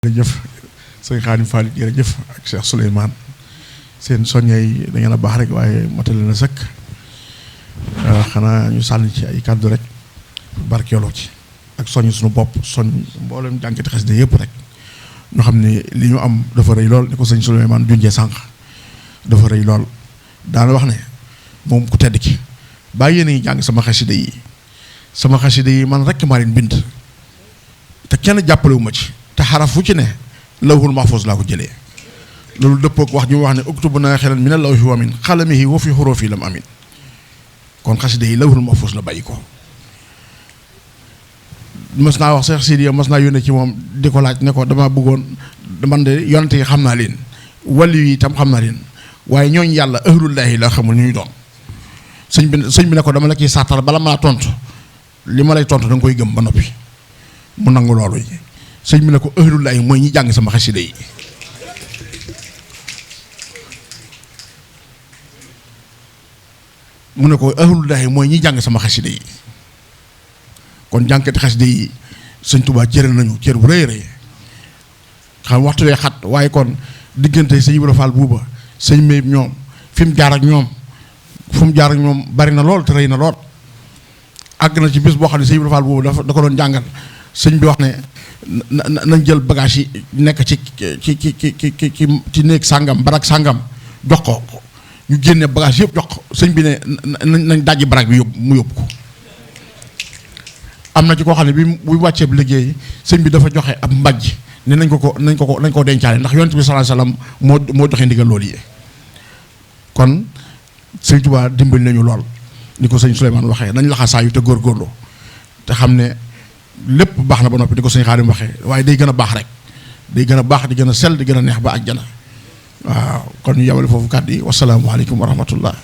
jërëjëf sëñ Xaadim Fall jërëjëf ak Cheikh Souleymane seen soññe yi da ngeen a baax rek waaye matale na sëkk xanaa ñu sànni ci ay kàddu rek barkeeloo ci ak soññ suñu bopp soññ mboolem jànkati xasida yëpp rek ñu xam ne li ñu am dafa rëy lool ni ko sëñ Souleymane junjee sànq dafa rëy lool daana wax ne moom ku tedd ki bàyyi yéen jàng sama xasida yi man rek maa leen bind te kenn jàppalewu ma ci te xaraf fu ci ne lawhul mahfuz laa ko jëlee loolu dëppook wax ñu wax ne uktub naa xelan min al-lawhi wa min xalamihi wa fi xurufi lam amin kon xasida yi lawhul mahfuz la bàyyi ko mës naa wax Cheikh Sidiya mës naa yónnee ci moom di ko laaj ne ko dama bëggoon man de yonante yi xam naa leen wali yi itam xam naa leen waaye ñooñu yàlla ahlullahi la xamul ñu doon sëñ bi ne ko dama la ciy sàttal bala maa tontu li ma lay tontu da nga koy gëm ba noppi mu nangu loolu sëñ bi ne ko ahlullahi mooy ñi jàng sama xasida yi mu ne ko ahlullahi mooy ñi jàng sama xasida yi kon jànkati xasida yi sëñ Tuubaa cëral nañu cër bu rëy rëy xam waxtu wee xat waaye kon diggante sëñ Ibra Fall buuba sëñ Mayib ñoom fi mu jaar ak ñoom fu mu jaar ak ñoom bari na lool te rëy na lool àgg na ci bis boo xam ne sëñ Ibra Fall buuba da ko doon jàngal sëñ bi wax ne nañ jël bagage yi nekk ci néeg sàngam barak sàngam jox ko ñu génne bagage yëpp jox ko sëñ bi ne nañ dajji barak bi mu yóbbu ko am na ci koo xam ne bu wàccee bi liggéey sëñ bi dafa joxe ab mbàjj ne nañ ko dencaale ndax yonent bi sallallahu alayhi wasallam moo joxe ndigal loolu yi kon sëñ Tuubaa dimbali nañu lool ni ko sëñ Souleymane waxee nañ laxasaayu te góorgóorlu te xam ne lépp baax na ba noppi di ko sëñ Xaadim waxee waaye day gën a baax rek day gën a baax di gën a sell di gën a neex ba àjjana waaw kon ñu yemale foofu kàddu yi wasalaamualeykum wa rahmatullah